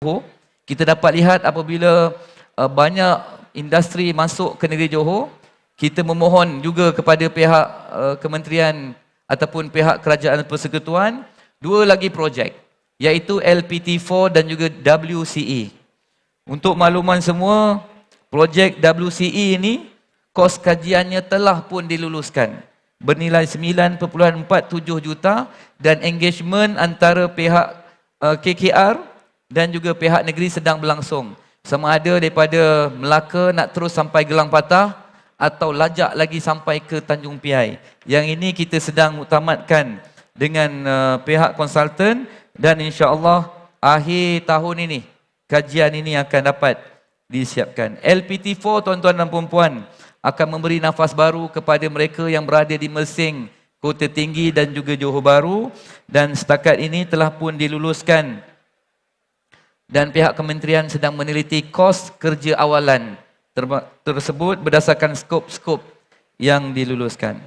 Johor, kita dapat lihat apabila banyak industri masuk ke negeri Johor, kita memohon juga kepada pihak kementerian ataupun pihak kerajaan persekutuan dua lagi projek, iaitu LPT4 dan juga WCE. Untuk makluman semua, projek WCE ini kos kajiannya telah pun diluluskan bernilai 9.47 juta dan engagement antara pihak KKR dan juga pihak negeri sedang berlangsung. Sama ada daripada Melaka nak terus sampai Gelang Patah atau lajak lagi sampai ke Tanjung Piai. Yang ini kita sedang muktamadkan dengan pihak konsultan dan insya-Allah akhir tahun ini kajian ini akan dapat disiapkan. LPT4 tuan-tuan dan puan-puan akan memberi nafas baru kepada mereka yang berada di Mersing, Kota Tinggi dan juga Johor Bahru, dan setakat ini telah pun diluluskan dan pihak kementerian sedang meneliti kos kerja awalan tersebut berdasarkan skop-skop yang diluluskan.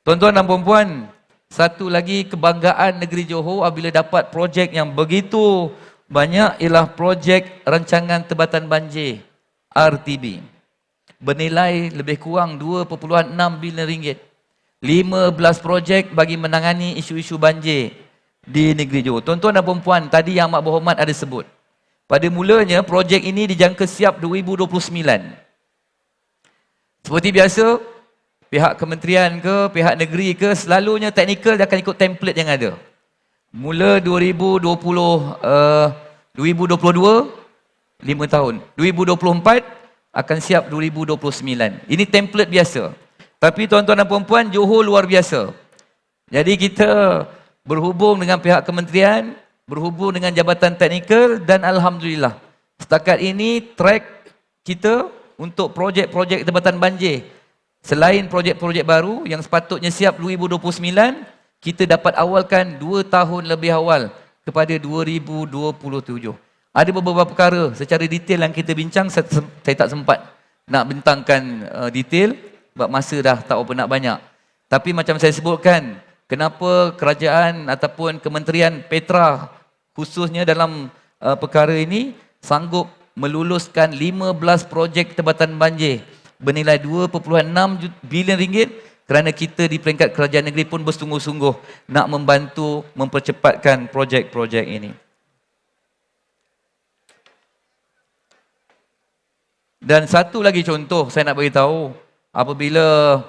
Tuan-tuan dan puan-puan, satu lagi kebanggaan negeri Johor apabila dapat projek yang begitu banyak ialah projek rancangan tebatan banjir RTB bernilai lebih kurang 2.6 bilion ringgit. 15 projek bagi menangani isu-isu banjir di negeri Johor. Tuan-tuan dan puan-puan, tadi yang Mak Berhormat ada sebut. Pada mulanya, projek ini dijangka siap 2029. Seperti biasa, pihak kementerian ke, pihak negeri ke, selalunya teknikal dia akan ikut template yang ada. Mula 2022, 5 tahun. 2024 akan siap 2029. Ini template biasa. Tapi tuan-tuan dan puan-puan, Johor luar biasa. Jadi kita berhubung dengan pihak kementerian, berhubung dengan jabatan teknikal dan alhamdulillah setakat ini track kita untuk projek-projek tebatan banjir selain projek-projek baru yang sepatutnya siap 2029, kita dapat awalkan 2 tahun lebih awal kepada 2027. Ada beberapa perkara secara detail yang kita bincang, saya tak sempat nak bentangkan detail sebab masa dah tak apa nak banyak. Tapi macam saya sebutkan, kenapa kerajaan ataupun kementerian Petra khususnya dalam perkara ini sanggup meluluskan 15 projek tebatan banjir bernilai 2.6 bilion ringgit kerana kita di peringkat kerajaan negeri pun bersungguh-sungguh nak membantu mempercepatkan projek-projek ini. Dan satu lagi contoh saya nak beritahu, apabila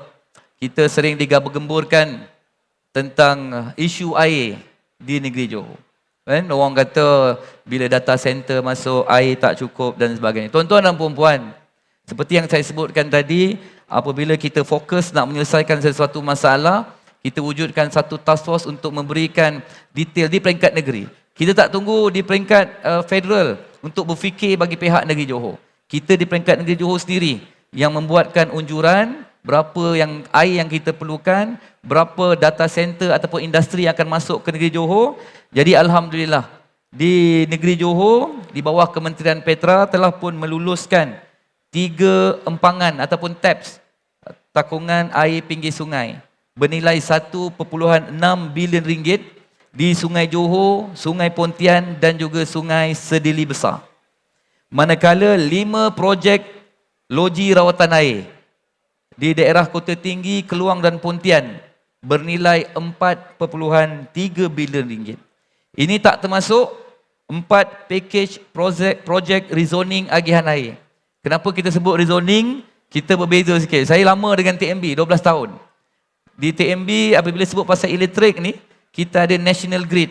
kita sering digemburkan tentang isu air di negeri Johor. Kan? Orang kata bila data center masuk, air tak cukup dan sebagainya. Tuan-tuan dan puan-puan, seperti yang saya sebutkan tadi, apabila kita fokus nak menyelesaikan sesuatu masalah, kita wujudkan satu task force untuk memberikan detail di peringkat negeri. Kita tak tunggu di peringkat federal untuk berfikir bagi pihak negeri Johor. Kita di peringkat negeri Johor sendiri yang membuatkan unjuran berapa yang air yang kita perlukan, berapa data center ataupun industri yang akan masuk ke negeri Johor. Jadi alhamdulillah di negeri Johor di bawah Kementerian Petra telah pun meluluskan 3 empangan ataupun taps takungan air pinggir sungai bernilai 1.6 bilion ringgit di Sungai Johor, Sungai Pontian dan juga Sungai Sedili Besar. Manakala 5 projek loji rawatan air di daerah Kota Tinggi, Keluang dan Pontian bernilai 4.3 bilion ringgit. Ini tak termasuk 4 package projek rezoning agihan air. Kenapa kita sebut rezoning? Kita berbeza sikit. Saya lama dengan TMB, 12 tahun. Di TMB apabila sebut pasal elektrik ni, kita ada national grid.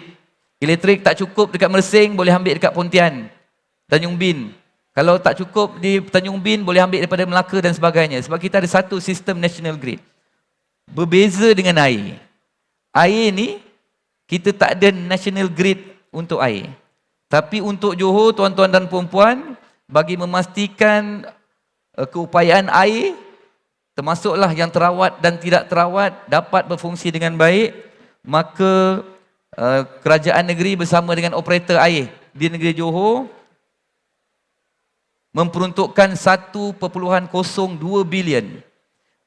Elektrik tak cukup dekat Mersing, boleh ambil dekat Pontian, Tanjung Bin. Kalau tak cukup di Tanjung Bin, boleh ambil daripada Melaka dan sebagainya. Sebab kita ada satu sistem national grid. Berbeza dengan air. Air ni, kita tak ada national grid untuk air. Tapi untuk Johor, tuan-tuan dan puan-puan, bagi memastikan keupayaan air, termasuklah yang terawat dan tidak terawat, dapat berfungsi dengan baik, maka kerajaan negeri bersama dengan operator air di negeri Johor memperuntukkan 1.02 bilion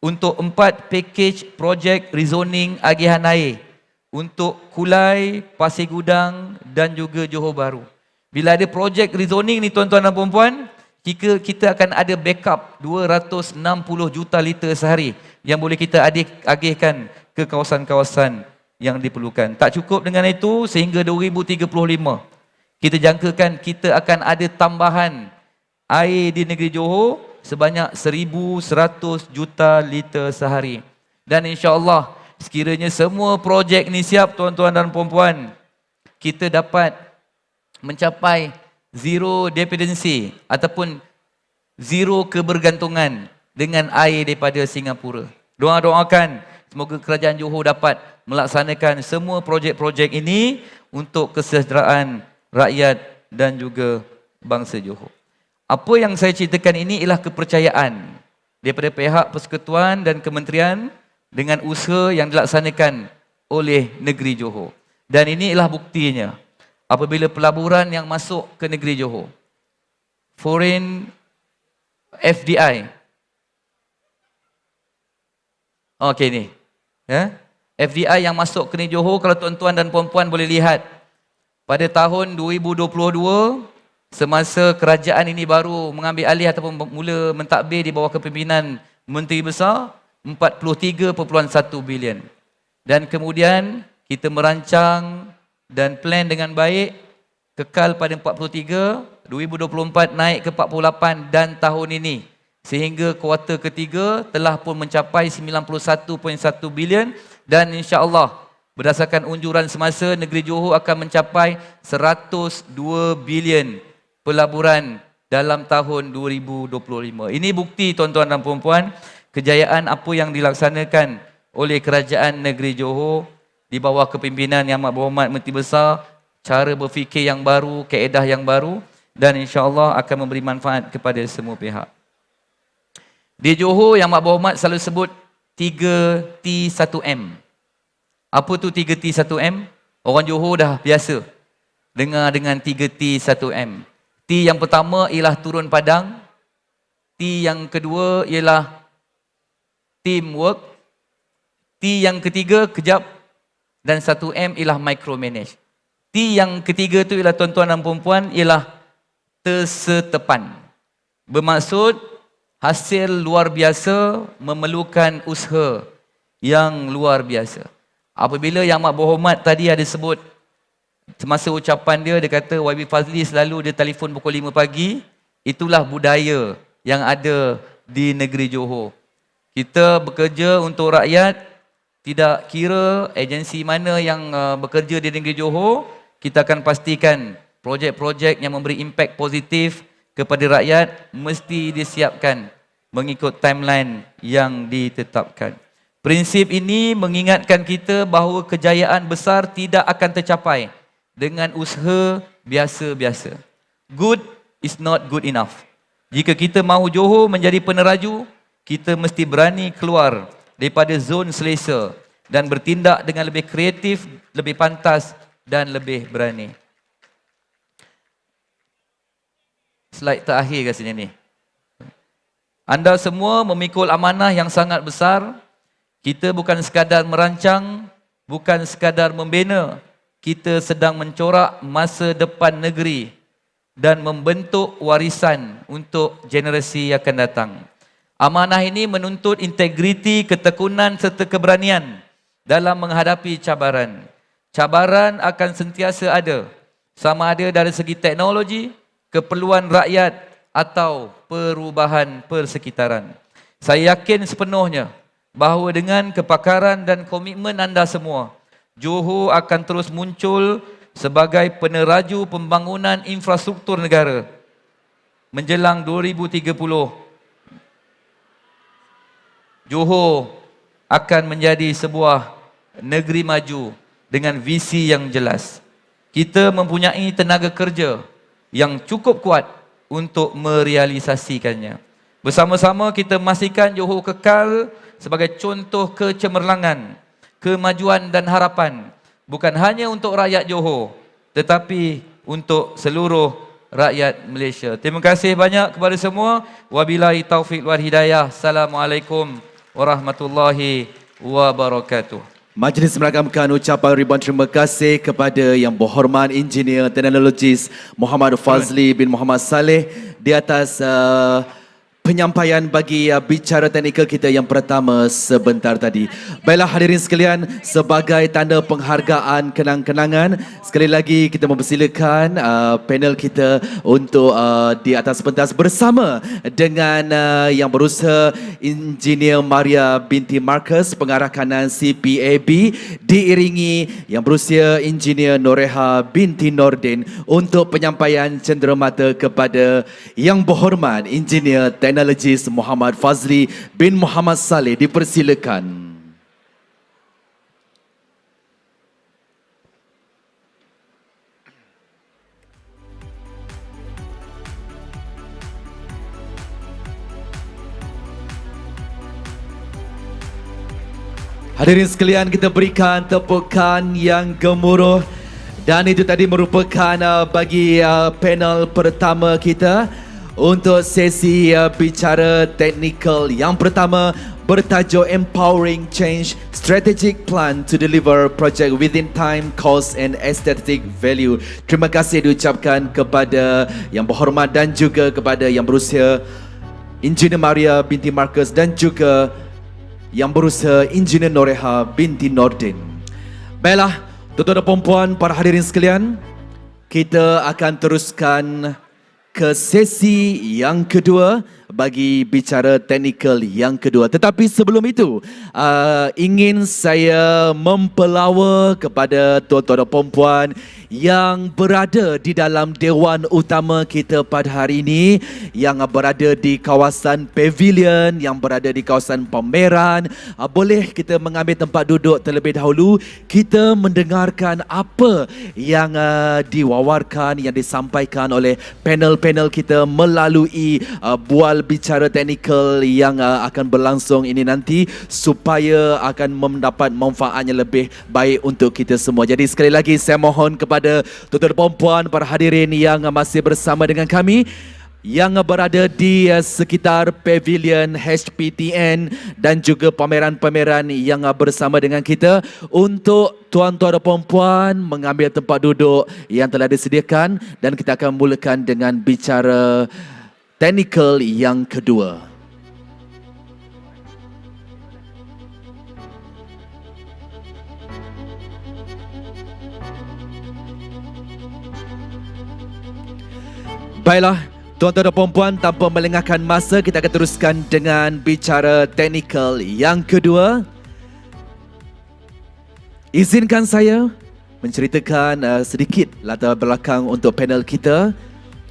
untuk 4 package projek rezoning agihan air untuk Kulai, Pasir Gudang dan juga Johor Bahru. Bila ada projek rezoning ni tuan-tuan dan puan-puan, kita akan ada backup 260 juta liter sehari yang boleh kita agihkan ke kawasan-kawasan yang diperlukan. Tak cukup dengan itu, sehingga 2035 kita jangkakan kita akan ada tambahan air di negeri Johor sebanyak 1,100 juta liter sehari. Dan insya-Allah sekiranya semua projek ni siap tuan-tuan dan puan-puan, kita dapat mencapai zero dependency ataupun zero kebergantungan dengan air daripada Singapura. Doakan semoga kerajaan Johor dapat melaksanakan semua projek-projek ini untuk kesejahteraan rakyat dan juga bangsa Johor. Apa yang saya ceritakan ini ialah kepercayaan daripada pihak persekutuan dan kementerian dengan usaha yang dilaksanakan oleh negeri Johor. Dan ini ialah buktinya. Apabila pelaburan yang masuk ke negeri Johor, foreign FDI. Okey ni. Ya. FDI yang masuk ke negeri Johor, kalau tuan-tuan dan puan-puan boleh lihat, pada tahun 2022, semasa kerajaan ini baru mengambil alih ataupun mula mentadbir di bawah kepimpinan Menteri Besar, 43.1 bilion. Dan kemudian kita merancang dan plan dengan baik, kekal pada 43, 2024 naik ke 48 dan tahun ini. Sehingga kuartal ketiga telah pun mencapai 91.1 bilion dan insya-Allah berdasarkan unjuran semasa, negeri Johor akan mencapai 102 bilion pelaburan dalam tahun 2025. Ini bukti tuan-tuan dan puan-puan kejayaan apa yang dilaksanakan oleh kerajaan negeri Johor di bawah kepimpinan Yang Amat Berhormat Menteri Besar, cara berfikir yang baru, kaedah yang baru dan insya-Allah akan memberi manfaat kepada semua pihak. Di Johor Yang Amat Berhormat selalu sebut 3T1M. Apa tu 3T1M? Orang Johor dah biasa dengar dengan 3T1M. T yang pertama ialah turun padang. T yang kedua ialah teamwork. T yang ketiga kejap. Dan 1M ialah micromanage. T yang ketiga tu ialah tuan-tuan dan puan-puan ialah tersetepan. Bermaksud hasil luar biasa memerlukan usaha yang luar biasa. Apabila Yang Amat Berhormat tadi ada sebut semasa ucapan dia, dia kata YB Fazli selalu dia telefon pukul 5 pagi. Itulah budaya yang ada di negeri Johor. Kita bekerja untuk rakyat, tidak kira agensi mana yang bekerja di negeri Johor, kita akan pastikan projek-projek yang memberi impak positif kepada rakyat mesti disiapkan mengikut timeline yang ditetapkan. Prinsip ini mengingatkan kita bahawa kejayaan besar tidak akan tercapai dengan usaha biasa-biasa. Good is not good enough. Jika kita mahu Johor menjadi peneraju, kita mesti berani keluar daripada zon selesa dan bertindak dengan lebih kreatif, lebih pantas dan lebih berani. Slide terakhir rasanya ni. Anda semua memikul amanah yang sangat besar. Kita bukan sekadar merancang, bukan sekadar membina. Kita sedang mencorak masa depan negeri dan membentuk warisan untuk generasi yang akan datang. Amanah ini menuntut integriti, ketekunan serta keberanian dalam menghadapi cabaran. Cabaran akan sentiasa ada, sama ada dari segi teknologi, keperluan rakyat atau perubahan persekitaran. Saya yakin sepenuhnya bahawa dengan kepakaran dan komitmen anda semua, Johor akan terus muncul sebagai peneraju pembangunan infrastruktur negara. Menjelang 2030, Johor akan menjadi sebuah negeri maju dengan visi yang jelas. Kita mempunyai tenaga kerja yang cukup kuat untuk merealisasikannya. Bersama-sama kita memastikan Johor kekal sebagai contoh kecemerlangan, kemajuan dan harapan, bukan hanya untuk rakyat Johor, tetapi untuk seluruh rakyat Malaysia. Terima kasih banyak kepada semua. Wabillahi taufiq wal hidayah. Assalamualaikum warahmatullahi wabarakatuh. Majlis merakamkan ucapan ribuan terima kasih kepada Yang Berhormat Engineer Teknologis Muhammad Fazli bin Muhammad Saleh di atas penyampaian bagi bicara teknikal kita yang pertama sebentar tadi. Baiklah hadirin sekalian, sebagai tanda penghargaan kenang-kenangan, sekali lagi kita mempersilakan panel kita untuk di atas pentas bersama dengan yang berusaha Engineer Maria binti Marcus, pengarah kanan CPAB, diiringi yang berusia Engineer Noreha binti Nordin untuk penyampaian cenderamata kepada Yang Berhormat Engineer Teknologis Muhammad Fazli bin Muhammad Saleh. Dipersilakan. Hadirin sekalian, kita berikan tepukan yang gemuruh. Dan itu tadi merupakan bagi panel pertama kita untuk sesi bicara teknikal yang pertama bertajuk Empowering Change Strategic Plan to Deliver Project Within Time, Cost and Aesthetic Value. Terima kasih diucapkan kepada Yang Berhormat dan juga kepada Yang Berusia Engineer Maria binti Marcus dan juga Yang Berusia Engineer Noreha binti Nordin. Baiklah, tuan-tuan dan puan-puan, para hadirin sekalian, kita akan teruskan ke sesi yang kedua bagi bicara teknikal yang kedua. Tetapi sebelum itu, ingin saya mempelawa kepada tuan-tuan dan puan-puan yang berada di dalam Dewan Utama kita pada hari ini, yang berada di kawasan pavilion, yang berada di kawasan pameran. Boleh kita mengambil tempat duduk terlebih dahulu. Kita mendengarkan apa yang diwawarkan, yang disampaikan oleh panel-panel kita melalui bual bicara teknikal yang akan berlangsung ini nanti, supaya akan mendapat manfaatnya lebih baik untuk kita semua. Jadi sekali lagi saya mohon kepada tuan-tuan dan puan-puan, para hadirin yang masih bersama dengan kami, yang berada di sekitar pavilion Hptn dan juga pameran-pameran yang bersama dengan kita, untuk tuan-tuan dan puan-puan mengambil tempat duduk yang telah disediakan, dan kita akan mulakan dengan bicara teknikal yang kedua. Baiklah, tuan-tuan dan puan-puan, tanpa melengahkan masa, kita akan teruskan dengan bicara teknikal yang kedua. Izinkan saya menceritakan sedikit latar belakang untuk panel kita.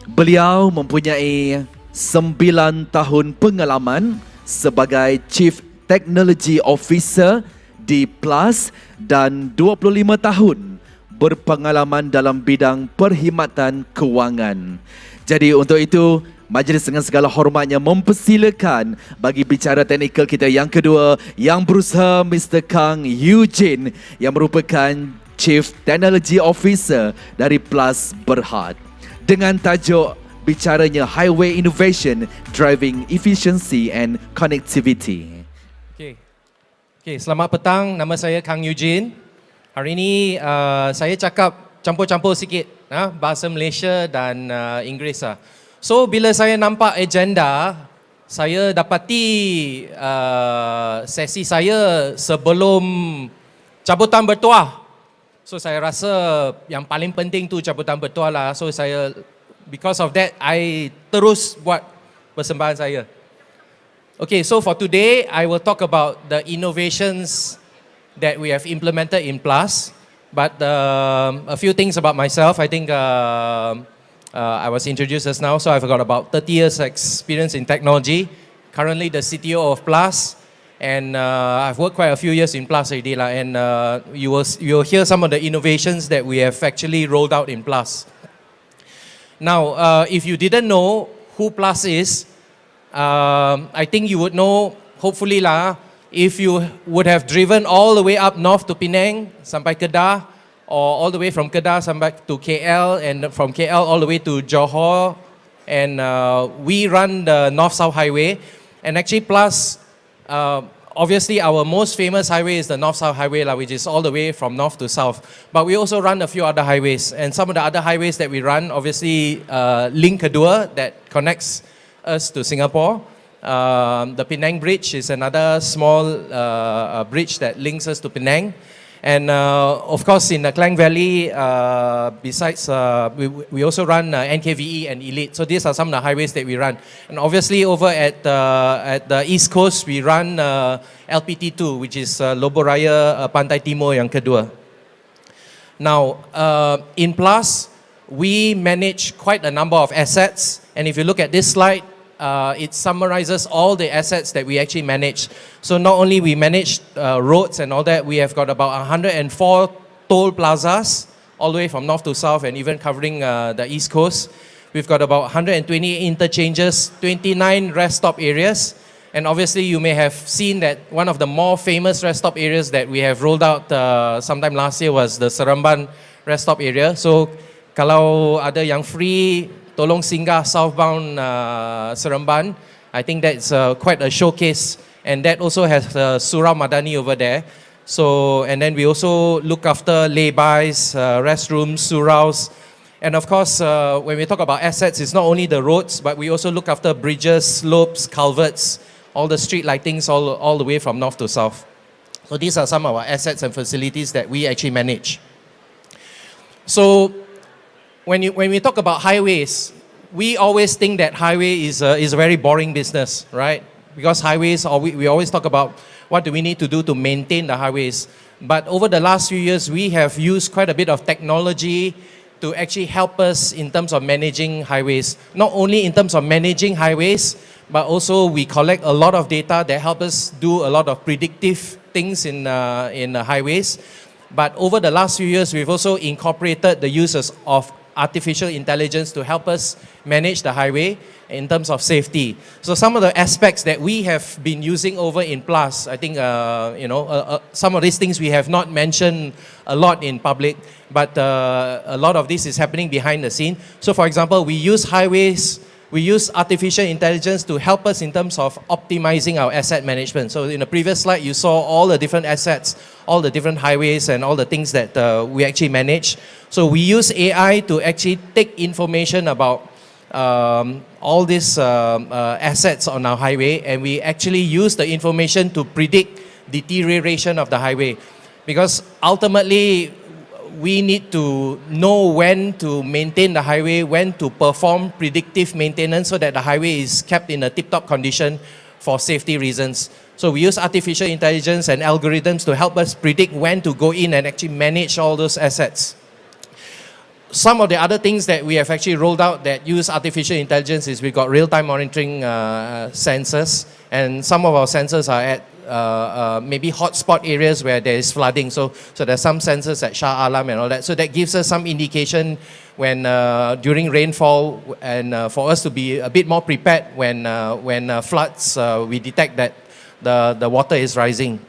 Beliau mempunyai 9 tahun pengalaman sebagai Chief Technology Officer di PLUS dan 25 tahun berpengalaman dalam bidang perkhidmatan kewangan. Jadi untuk itu, majlis dengan segala hormatnya mempersilakan bagi bicara teknikal kita yang kedua, yang berusaha Mr. Kang Eugene, yang merupakan Chief Technology Officer dari PLUS Berhad, dengan tajuk bicaranya Highway Innovation, Driving Efficiency and Connectivity. Okay, selamat petang. Nama saya Kang Eugene. Hari ini saya cakap campur-campur sikit bahasa Malaysia dan Inggeris. So bila saya nampak agenda, saya dapati sesi saya sebelum cabutan bertuah. So saya rasa yang paling penting tu cabutan bertuah lah. So saya, because of that, I terus buat persembahan saya. Okay, so for today, I will talk about the innovations that we have implemented in PLUS. But a few things about myself. I think I was introduced just now, so I've got about 30 years experience in technology. Currently the CTO of PLUS. And I've worked quite a few years in PLUS already, and you will hear some of the innovations that we have actually rolled out in PLUS. Now, if you didn't know who PLUS is, I think you would know, hopefully if you would have driven all the way up north to Penang, sampai Kedah, or all the way from Kedah sampai to KL, and from KL all the way to Johor, and we run the North-South Highway, and actually PLUS obviously, our most famous highway is the North-South Highway, which is all the way from north to south. But we also run a few other highways. And some of the other highways that we run, obviously, Link Kedua that connects us to Singapore. The Penang Bridge is another small bridge that links us to Penang. And of course, in the Klang Valley, besides, we also run NKVE and Elite. So these are some of the highways that we run. And obviously, over at the East Coast, we run LPT2, which is Lobo Raya Pantai Timur yang kedua. Now, in Plus, we manage quite a number of assets. And if you look at this slide, it summarizes all the assets that we actually manage. So not only we manage roads and all that, we have got about 104 toll plazas, all the way from north to south and even covering the East Coast. We've got about 120 interchanges, 29 rest stop areas. And obviously you may have seen that one of the more famous rest stop areas that we have rolled out sometime last year was the Seremban rest stop area. So kalau ada yang free, tolong singgah southbound Seremban. I think that's quite a showcase, and that also has Surau Madani over there. So, and then we also look after laybys, restrooms, suraus, and of course, when we talk about assets, it's not only the roads, but we also look after bridges, slopes, culverts, all the street lightings, all the way from north to south. So these are some of our assets and facilities that we actually manage. So, when we talk about highways, we always think that highway is a very boring business, right? Because highways, we always talk about what do we need to do to maintain the highways. But over the last few years, we have used quite a bit of technology to actually help us in terms of managing highways. Not only in terms of managing highways, but also we collect a lot of data that help us do a lot of predictive things in highways. But over the last few years, we've also incorporated the uses of artificial intelligence to help us manage the highway in terms of safety. So some of the aspects that we have been using over in Plus, I think, some of these things we have not mentioned a lot in public, but a lot of this is happening behind the scene. So for example, we use artificial intelligence to help us in terms of optimizing our asset management. So in the previous slide, you saw all the different assets, all the different highways and all the things that we actually manage. So we use AI to actually take information about all these assets on our highway, and we actually use the information to predict deterioration of the highway. Because ultimately, we need to know when to maintain the highway, when to perform predictive maintenance so that the highway is kept in a tip-top condition for safety reasons. So we use artificial intelligence and algorithms to help us predict when to go in and actually manage all those assets. Some of the other things that we have actually rolled out that use artificial intelligence is we've got real-time monitoring sensors, and some of our sensors are at maybe hotspot areas where there is flooding. So there's some sensors at Shah Alam and all that. So that gives us some indication when during rainfall, and for us to be a bit more prepared when floods, we detect that the water is rising.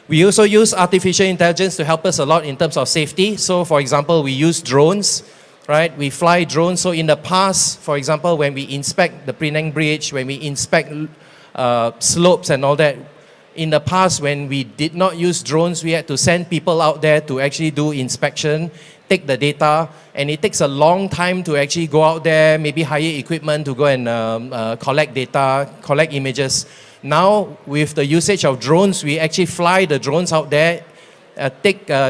We also use artificial intelligence to help us a lot in terms of safety. So for example, we use drones, right? We fly drones. So in the past, for example, when we inspect the Penang Bridge, when we inspect slopes and all that, in the past when we did not use drones, we had to send people out there to actually do inspection, take the data, and it takes a long time to actually go out there, maybe hire equipment to go and collect data, collect images. Now, with the usage of drones, we actually fly the drones out there,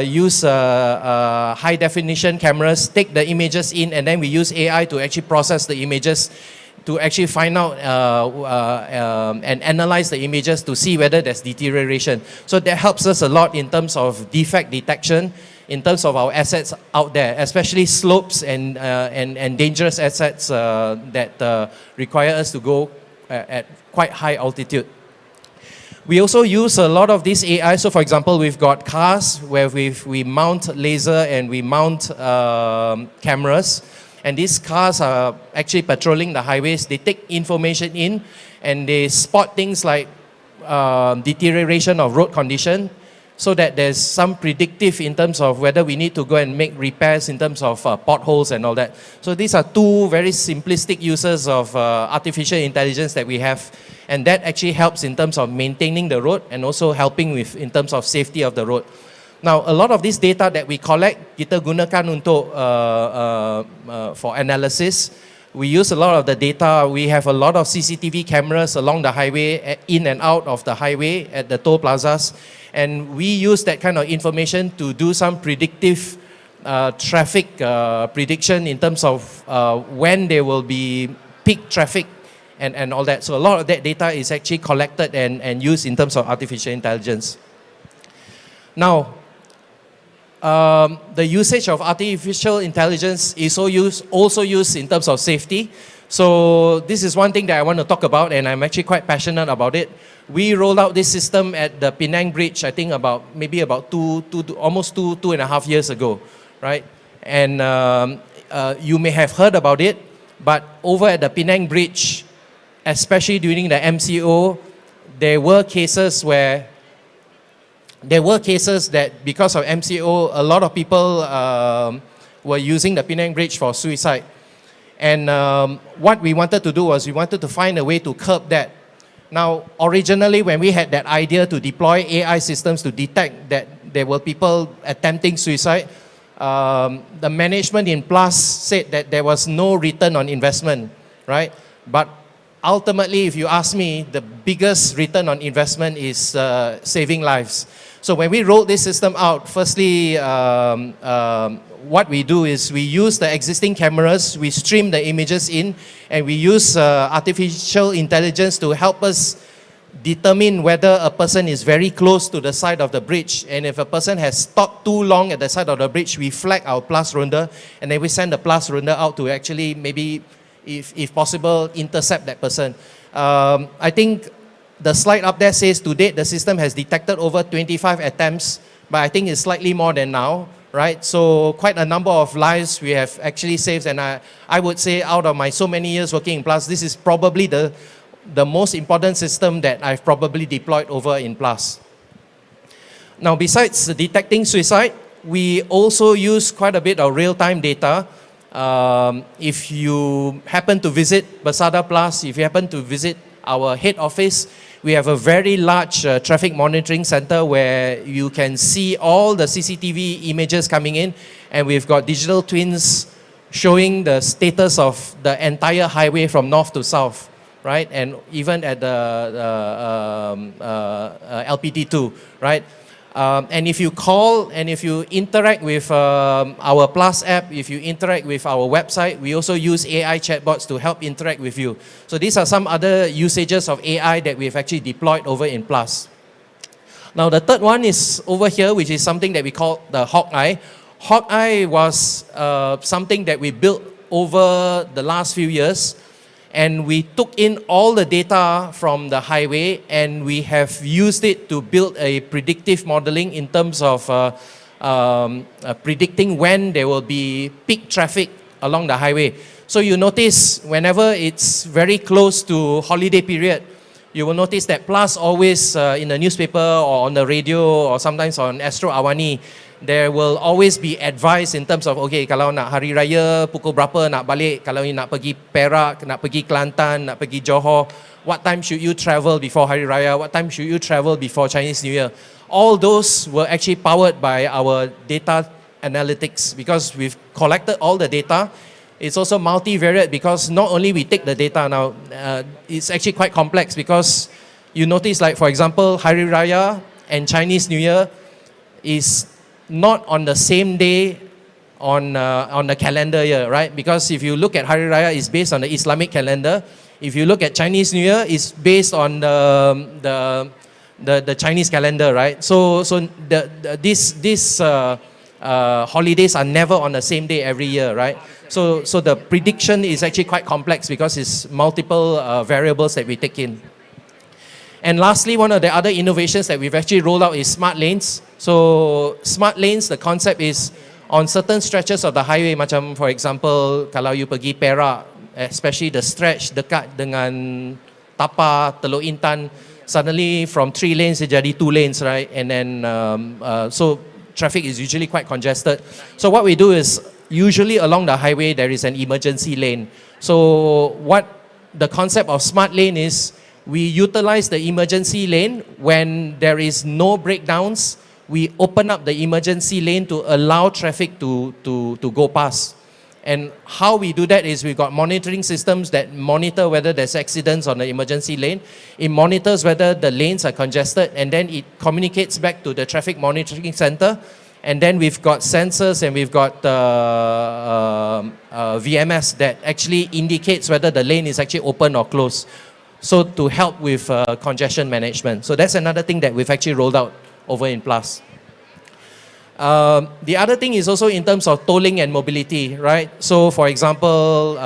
use high definition cameras, take the images in, and then we use AI to actually process the images to actually find out and analyze the images to see whether there's deterioration. So that helps us a lot in terms of defect detection, in terms of our assets out there, especially slopes and dangerous assets that require us to go at quite high altitude. We also use a lot of this AI. So for example, we've got cars where we mount laser and we mount cameras. And these cars are actually patrolling the highways. They take information in and they spot things like deterioration of road condition. so that there's some predictive in terms of whether we need to go and make repairs in terms of potholes and all that. So these are two very simplistic uses of artificial intelligence that we have, and that actually helps in terms of maintaining the road and also helping with in terms of safety of the road. Now, a lot of this data that we collect, kita gunakan untuk for analysis. We use a lot of the data. We have a lot of CCTV cameras along the highway, in and out of the highway at the toll plazas. And we use that kind of information to do some predictive traffic prediction in terms of when there will be peak traffic and all that. So a lot of that data is actually collected and used in terms of artificial intelligence. Now, the usage of artificial intelligence is also used in terms of safety. So this is one thing that I want to talk about, and I'm actually quite passionate about it. We rolled out this system at the Penang Bridge, I think almost two and a half years ago, right? And you may have heard about it, but over at the Penang Bridge, especially during the MCO, there were cases that because of MCO, a lot of people were using the Penang Bridge for suicide. And what we wanted to do was we wanted to find a way to curb that. Now, originally when we had that idea to deploy AI systems to detect that there were people attempting suicide, the management in Plus said that there was no return on investment, right? But ultimately, if you ask me, the biggest return on investment is saving lives. So when we rolled this system out, firstly, what we do is we use the existing cameras, we stream the images in, and we use artificial intelligence to help us determine whether a person is very close to the side of the bridge. And if a person has stopped too long at the side of the bridge, we flag our Plus Ronda, and then we send the Plus Ronda out to actually maybe, if possible, intercept that person. I think the slide up there says to date the system has detected over 25 attempts, but I think it's slightly more than now, right? So quite a number of lives we have actually saved, and I would say out of my so many years working in Plus, this is probably the most important system that I've probably deployed over in Plus. Now, besides detecting suicide, we also use quite a bit of real-time data. If you happen to visit Bersada Plus, if you happen to visit our head office, we have a very large traffic monitoring center where you can see all the CCTV images coming in, and we've got digital twins showing the status of the entire highway from north to south, right? And even at the LPT2, right? And if you call and if you interact with our Plus app, if you interact with our website, we also use AI chatbots to help interact with you. So these are some other usages of AI that we've actually deployed over in Plus. Now the third one is over here, which is something that we call the Hawkeye. Hawkeye was something that we built over the last few years. And we took in all the data from the highway, and we have used it to build a predictive modeling in terms of predicting when there will be peak traffic along the highway. So you notice whenever it's very close to holiday period, you will notice that Plus always in the newspaper or on the radio or sometimes on Astro Awani, there will always be advice in terms of, okay, kalau nak hari raya, pukul berapa nak balik, kalau you nak pergi Perak, nak pergi Kelantan, nak pergi Johor, what time should you travel before Hari Raya, what time should you travel before Chinese New Year. All those were actually powered by our data analytics, because we've collected all the data. It's also multivariate because not only we take the data now, it's actually quite complex because you notice, like for example, Hari Raya and Chinese New Year is not on the same day on the calendar year, right? Because if you look at Hari Raya, it's based on the Islamic calendar. If you look at Chinese New Year, it's based on the Chinese calendar, right? So these holidays are never on the same day every year, right? So the prediction is actually quite complex because it's multiple variables that we take in. And lastly, one of the other innovations that we've actually rolled out is smart lanes. So smart lanes, the concept is on certain stretches of the highway, macam for example, kalau you pergi Perak, especially the stretch dekat dengan Tapa, Teluk Intan, suddenly from 3 lanes it jadi 2 lanes, right? And then so traffic is usually quite congested. So what we do is usually along the highway there is an emergency lane. So what the concept of smart lane is, we utilize the emergency lane when there is no breakdowns. We open up the emergency lane to allow traffic to go past. And how we do that is we've got monitoring systems that monitor whether there's accidents on the emergency lane. It monitors whether the lanes are congested, and then it communicates back to the traffic monitoring center. And then we've got sensors and we've got VMS that actually indicates whether the lane is actually open or closed. So to help with congestion management. So that's another thing that we've actually rolled out over in Plus. The other thing is also in terms of tolling and mobility, right? So for example,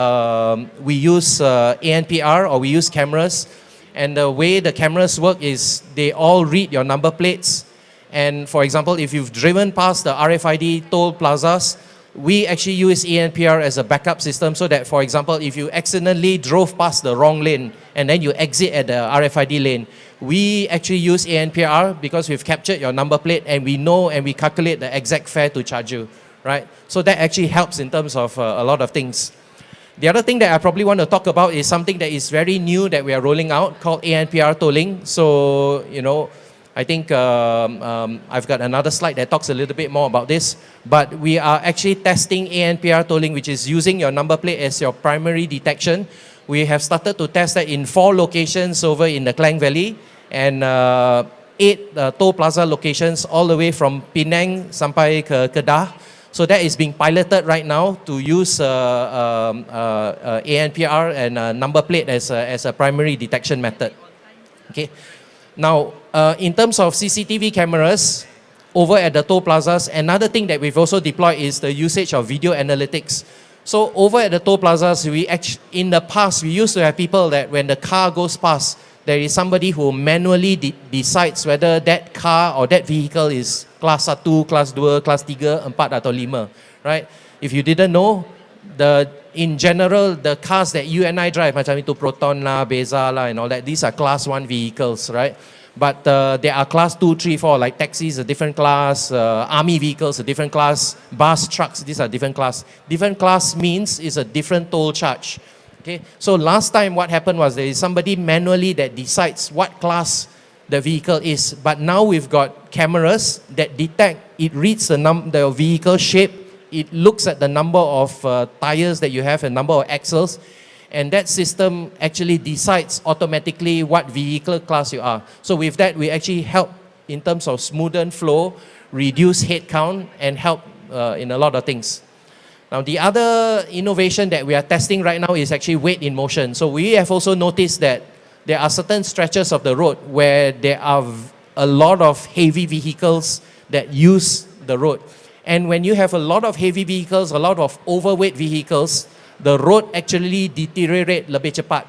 we use ANPR, or we use cameras. And the way the cameras work is they all read your number plates. And for example, if you've driven past the RFID toll plazas, we actually use ANPR as a backup system, so that, for example, if you accidentally drove past the wrong lane and then you exit at the RFID lane, we actually use ANPR because we've captured your number plate and we know and we calculate the exact fare to charge you, right? So that actually helps in terms of a lot of things. The other thing that I probably want to talk about is something that is very new that we are rolling out called ANPR tolling. So, you know, I think I've got another slide that talks a little bit more about this, but we are actually testing ANPR tolling, which is using your number plate as your primary detection. We have started to test that in 4 locations over in the Klang Valley, and 8 toll plaza locations all the way from Penang sampai ke Kedah. So that is being piloted right now to use ANPR and number plate as a primary detection method. Okay. Now, in terms of CCTV cameras over at the toll plazas, another thing that we've also deployed is the usage of video analytics. So over at the toll plazas, in the past, we used to have people that when the car goes past, there is somebody who manually decides whether that car or that vehicle is Class 1, Class 2, Class 3, 4 atau 5, right? If you didn't know, in general, the cars that you and I drive, macam itu Proton lah, Beza lah, and all that, these are Class 1 vehicles, right? But there are Class 2, 3, 4, like taxis, a different class, army vehicles, a different class, bus, trucks, these are different class. Different class means is a different toll charge. Okay, so last time what happened was there is somebody manually that decides what class the vehicle is, but now we've got cameras that detect, it reads the vehicle shape, it looks at the number of tires that you have and number of axles, and that system actually decides automatically what vehicle class you are. So with that, we actually help in terms of smoothen flow, reduce head count, and help in a lot of things. Now, the other innovation that we are testing right now is actually weight in motion. So we have also noticed that there are certain stretches of the road where there are a lot of heavy vehicles that use the road. And when you have a lot of heavy vehicles, a lot of overweight vehicles, the road actually deteriorate lebih cepat.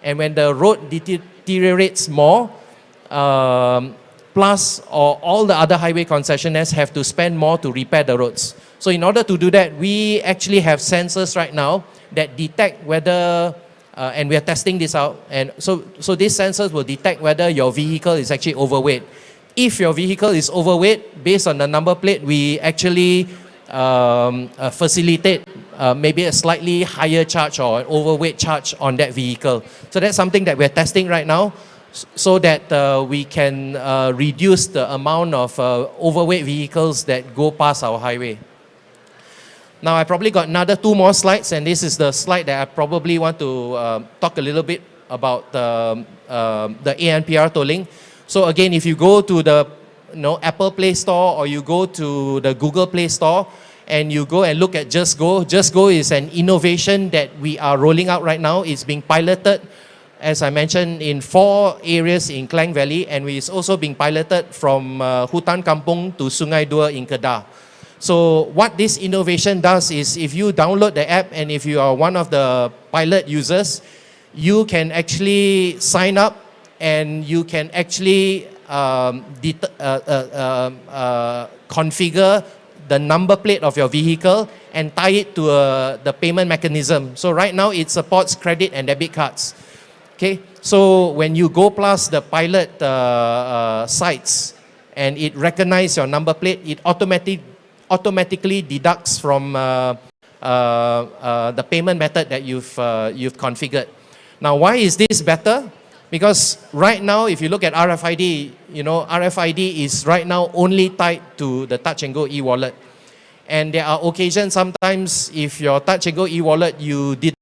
And when the road deteriorates more, Plus or all the other highway concessionaires have to spend more to repair the roads. So in order to do that, we actually have sensors right now that detect whether, and we are testing this out, and so these sensors will detect whether your vehicle is actually overweight. If your vehicle is overweight, based on the number plate, we actually facilitate maybe a slightly higher charge or an overweight charge on that vehicle. So that's something that we're testing right now, so that we can reduce the amount of overweight vehicles that go past our highway. Now, I probably got another 2 more slides, and this is the slide that I probably want to talk a little bit about the ANPR tolling. So again, if you go to the Apple Play Store or you go to the Google Play Store and you go and look at Just Go, Just Go is an innovation that we are rolling out right now. It's being piloted, as I mentioned, in 4 areas in Klang Valley, and it's also being piloted from Hutan Kampung to Sungai Dua in Kedah. So what this innovation does is, if you download the app and if you are one of the pilot users, you can actually sign up and you can actually configure the number plate of your vehicle and tie it to the payment mechanism. So right now it supports credit and debit cards. Okay, Okay, so when you go past the pilot sites and it recognizes your number plate, it automatically deducts from the payment method that you've configured. Now, why is this better? Because right now, if you look at RFID, RFID is right now only tied to the Touch and Go e-wallet. And there are occasions sometimes if your Touch and Go e-wallet, you didn't